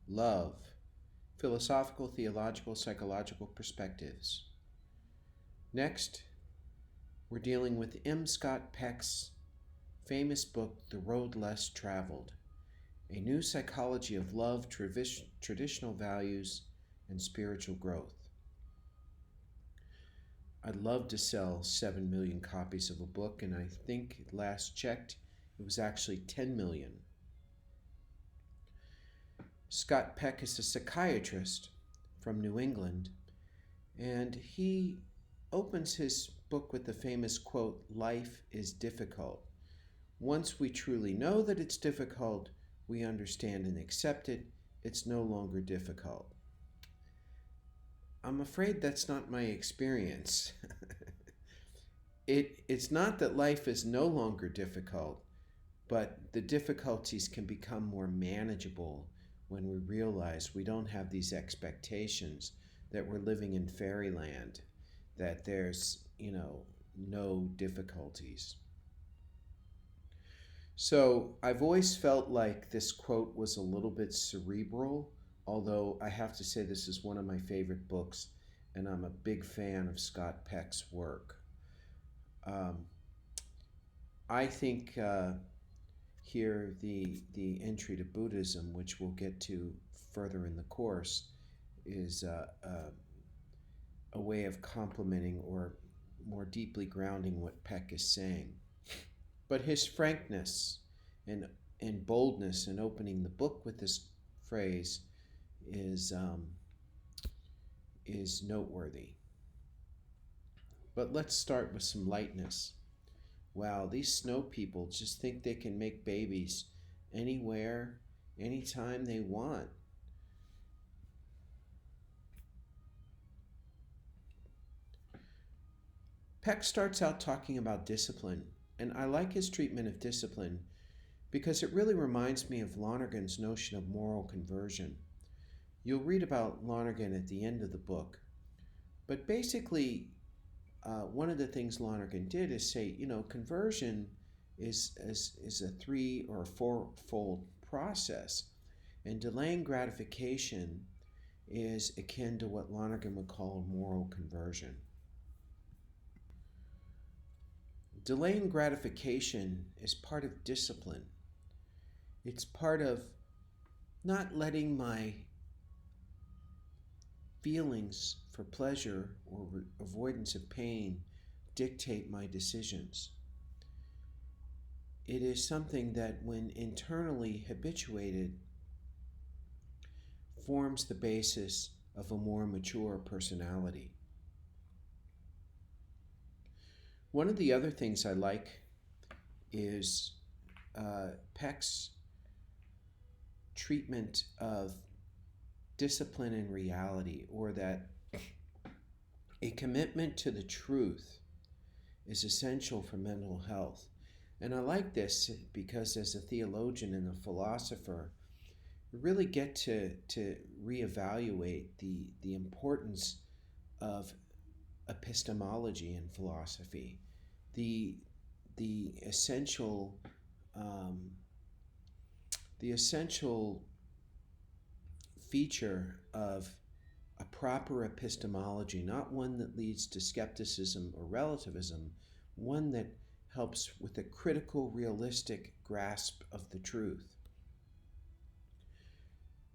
Love, Philosophical, Theological, Psychological Perspectives. Next, we're dealing with M. Scott Peck's famous book, The Road Less Traveled, A New Psychology of Love, Traditional Values, and Spiritual Growth. I'd love to sell 7 million copies of a book, and I think last checked, it was actually 10 million. Scott Peck is a psychiatrist from New England, and he opens his book with the famous quote, "Life is difficult. Once we truly know that it's difficult, we understand and accept it. It's no longer difficult." I'm afraid that's not my experience. It's not that life is no longer difficult, but the difficulties can become more manageable when we realize we don't have these expectations that we're living in fairyland, that there's, no difficulties. So I've always felt like this quote was a little bit cerebral, although I have to say this is one of my favorite books, and I'm a big fan of Scott Peck's work. I think here the entry to Buddhism, which we'll get to further in the course, is a way of complementing or more deeply grounding what Peck is saying. But his frankness and boldness in opening the book with this phrase is noteworthy. But let's start with some lightness. Wow, these snow people just think they can make babies anywhere, anytime they want. Peck starts out talking about discipline, and I like his treatment of discipline because it really reminds me of Lonergan's notion of moral conversion. You'll read about Lonergan at the end of the book, but basically, one of the things Lonergan did is say, conversion is a 3 or 4-fold process, and delaying gratification is akin to what Lonergan would call moral conversion. Delaying gratification is part of discipline. It's part of not letting my feelings for pleasure or avoidance of pain dictate my decisions. It is something that, when internally habituated, forms the basis of a more mature personality. One of the other things I like is Peck's treatment of discipline and reality, or that a commitment to the truth is essential for mental health. And I like this because, as a theologian and a philosopher, you really get to reevaluate the importance of epistemology in philosophy, the essential feature of a proper epistemology, not one that leads to skepticism or relativism, one that helps with a critical, realistic grasp of the truth.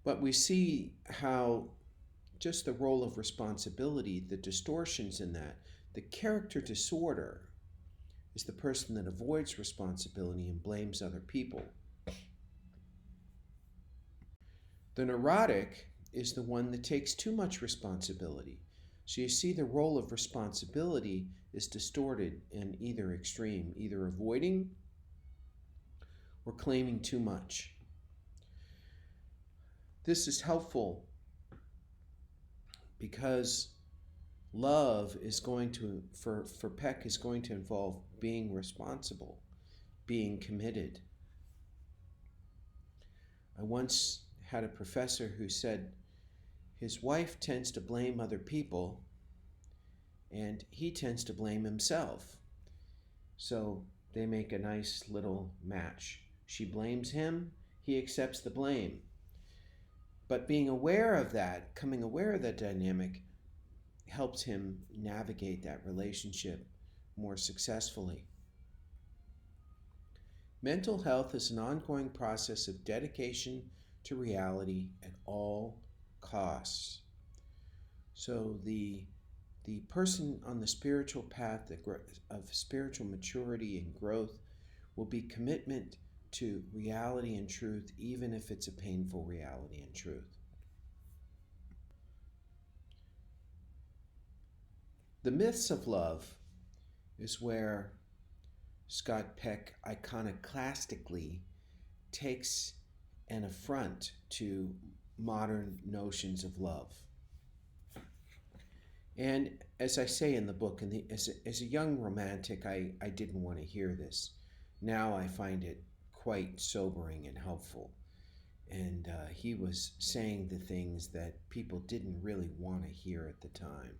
But we see how just the role of responsibility, the distortions in that, the character disorder is the person that avoids responsibility and blames other people. The neurotic is the one that takes too much responsibility. So you see the role of responsibility is distorted in either extreme, either avoiding or claiming too much. This is helpful because love is going to, for Peck, is going to involve being responsible, being committed. I once had a professor who said his wife tends to blame other people and he tends to blame himself. So they make a nice little match. She blames him, he accepts the blame. But being aware of that, coming aware of that dynamic, helps him navigate that relationship more successfully. Mental health is an ongoing process of dedication to reality at all costs. So the person on the spiritual path of spiritual maturity and growth will be commitment to reality and truth, even if it's a painful reality and truth. The myths of love is where Scott Peck iconoclastically takes an affront to modern notions of love. And as I say in the book, as a young romantic, I didn't want to hear this. Now I find it quite sobering and helpful. And he was saying the things that people didn't really want to hear at the time.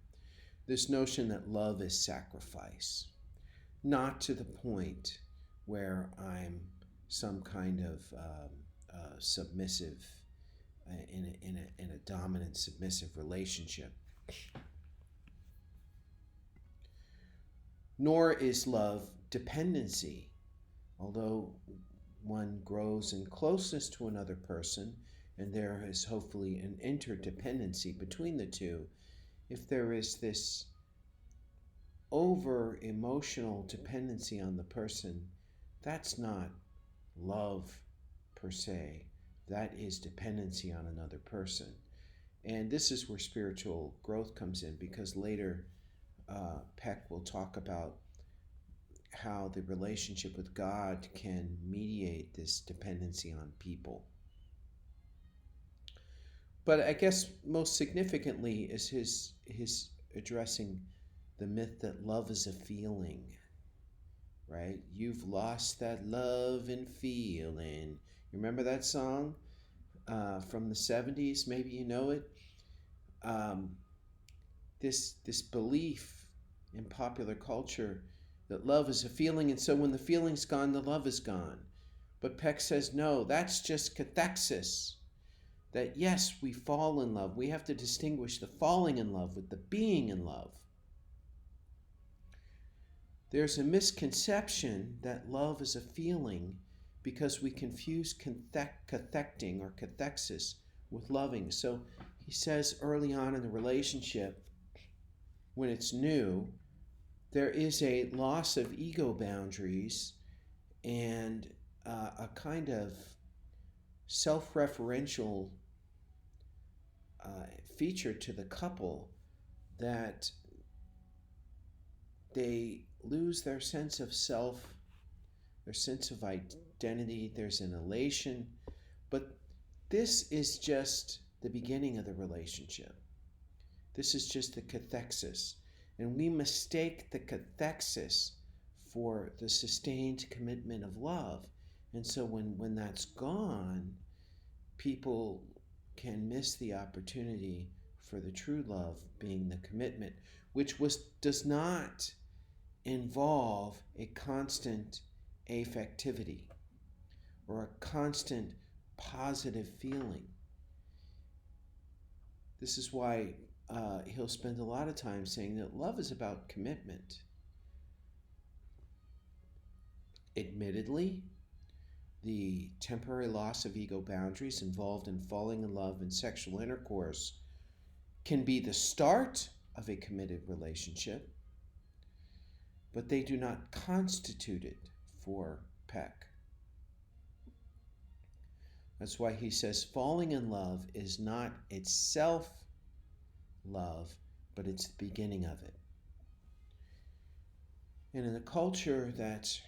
This notion that love is sacrifice, not to the point where I'm some kind of submissive, in a dominant submissive relationship. Nor is love dependency, although one grows in closeness to another person, and there is hopefully an interdependency between the two. If there is this over emotional dependency on the person, that's not love per se. That is dependency on another person. And this is where spiritual growth comes in, because later Peck will talk about how the relationship with God can mediate this dependency on people. But I guess most significantly is his addressing the myth that love is a feeling, right? You've lost that love and feeling. You remember that song from the 70s? Maybe you know it. This belief in popular culture that love is a feeling, and so when the feeling's gone, the love is gone. But Peck says, no, that's just cathexis. That yes, we fall in love. We have to distinguish the falling in love with the being in love. There's a misconception that love is a feeling because we confuse cathecting or cathexis with loving. So he says early on in the relationship, when it's new, there is a loss of ego boundaries and a kind of self-referential feature to the couple, that they lose their sense of self, their sense of identity. There's an elation, but this is just the beginning of the relationship. This is just the cathexis. And we mistake the cathexis for the sustained commitment of love. And so when that's gone, people can miss the opportunity for the true love being the commitment, which does not involve a constant affectivity or a constant positive feeling. This is why he'll spend a lot of time saying that love is about commitment. Admittedly, the temporary loss of ego boundaries involved in falling in love and sexual intercourse can be the start of a committed relationship, but they do not constitute it for Peck. That's why he says falling in love is not itself love, but it's the beginning of it. And in a culture that's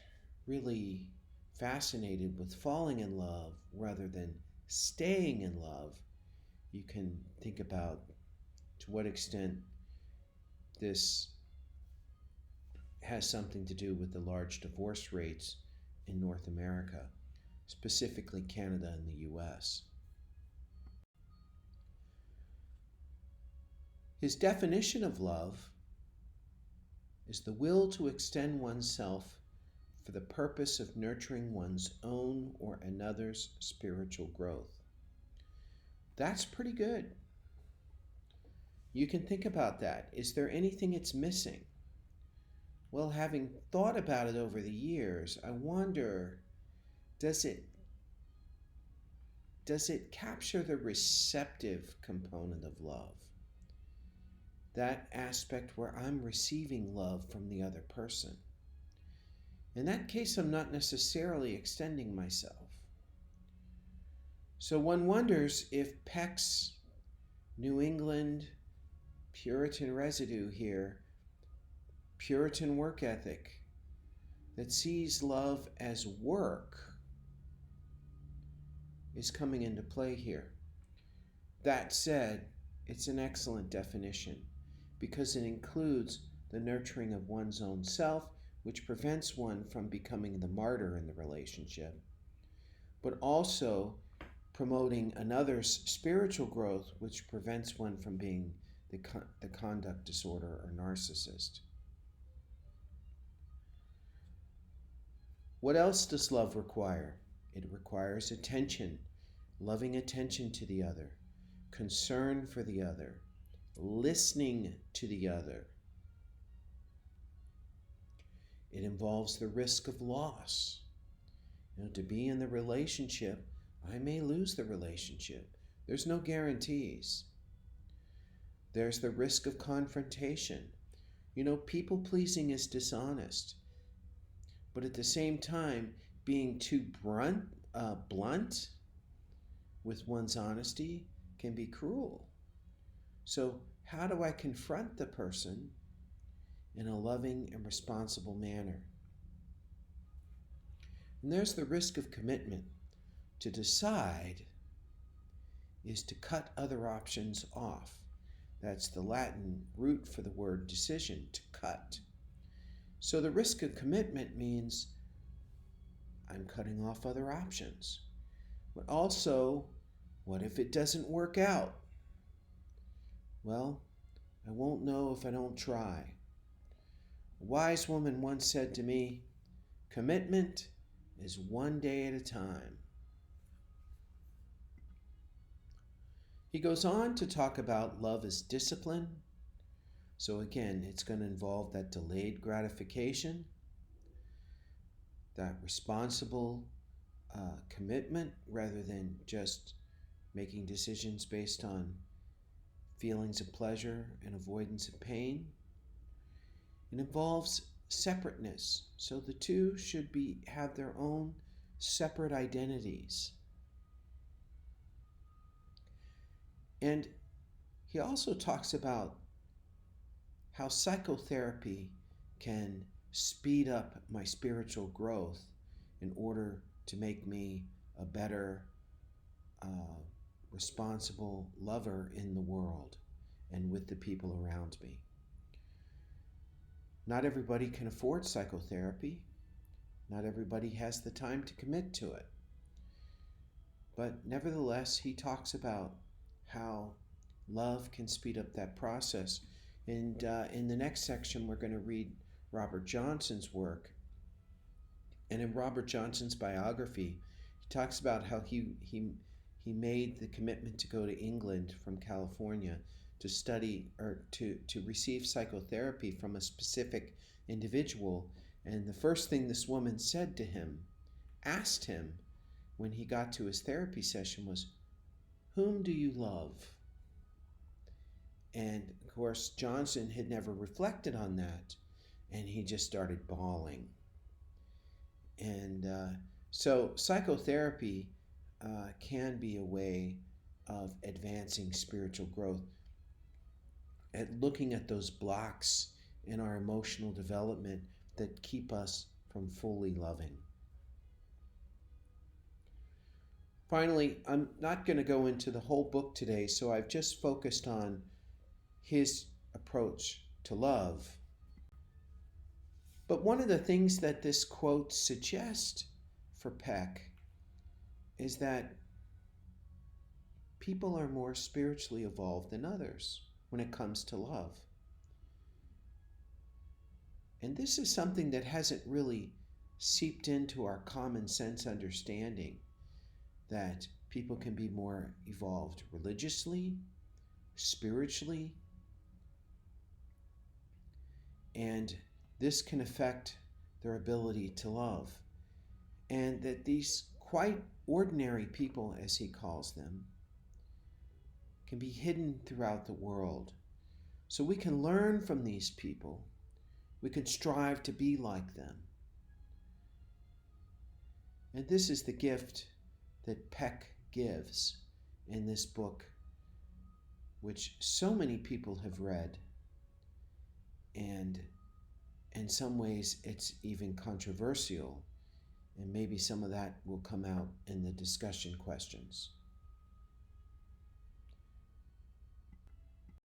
really fascinated with falling in love rather than staying in love, you can think about to what extent this has something to do with the large divorce rates in North America, specifically Canada and the US. His definition of love is the will to extend oneself for the purpose of nurturing one's own or another's spiritual growth. That's pretty good. You can think about that. Is there anything it's missing? Well, having thought about it over the years, I wonder, does it does it capture the receptive component of love? That aspect where I'm receiving love from the other person. In that case, I'm not necessarily extending myself. So one wonders if Peck's New England Puritan residue here, Puritan work ethic, that sees love as work, is coming into play here. That said, it's an excellent definition because it includes the nurturing of one's own self, which prevents one from becoming the martyr in the relationship, but also promoting another's spiritual growth, which prevents one from being the conduct disorder or narcissist. What else does love require? It requires attention, loving attention to the other, concern for the other, listening to the other. It involves the risk of loss. To be in the relationship, I may lose the relationship. There's no guarantees. There's the risk of confrontation. People pleasing is dishonest. But at the same time, being too blunt with one's honesty can be cruel. So how do I confront the person in a loving and responsible manner? And there's the risk of commitment. To decide is to cut other options off. That's the Latin root for the word decision, to cut. So the risk of commitment means I'm cutting off other options. But also, what if it doesn't work out? Well, I won't know if I don't try. A wise woman once said to me, commitment is one day at a time. He goes on to talk about love as discipline. So again, it's going to involve that delayed gratification, that responsible commitment rather than just making decisions based on feelings of pleasure and avoidance of pain. It involves separateness. So the two should have their own separate identities. And he also talks about how psychotherapy can speed up my spiritual growth in order to make me a better, responsible lover in the world and with the people around me. Not everybody can afford psychotherapy. Not everybody has the time to commit to it. But nevertheless, he talks about how love can speed up that process. And in the next section, we're going to read Robert Johnson's work. And in Robert Johnson's biography, he talks about how he made the commitment to go to England from California to study or to receive psychotherapy from a specific individual. And the first thing this woman said to him, asked him when he got to his therapy session was, "Whom do you love?" And of course, Johnson had never reflected on that, and he just started bawling. And so psychotherapy can be a way of advancing spiritual growth, at looking at those blocks in our emotional development that keep us from fully loving. Finally, I'm not going to go into the whole book today, so I've just focused on his approach to love. But one of the things that this quote suggests for Peck is that people are more spiritually evolved than others when it comes to love. And this is something that hasn't really seeped into our common sense understanding, that people can be more evolved religiously, spiritually, and this can affect their ability to love. And that these quite ordinary people, as he calls them, can be hidden throughout the world. So we can learn from these people. We can strive to be like them. And this is the gift that Peck gives in this book, which so many people have read. And in some ways, it's even controversial. And maybe some of that will come out in the discussion questions.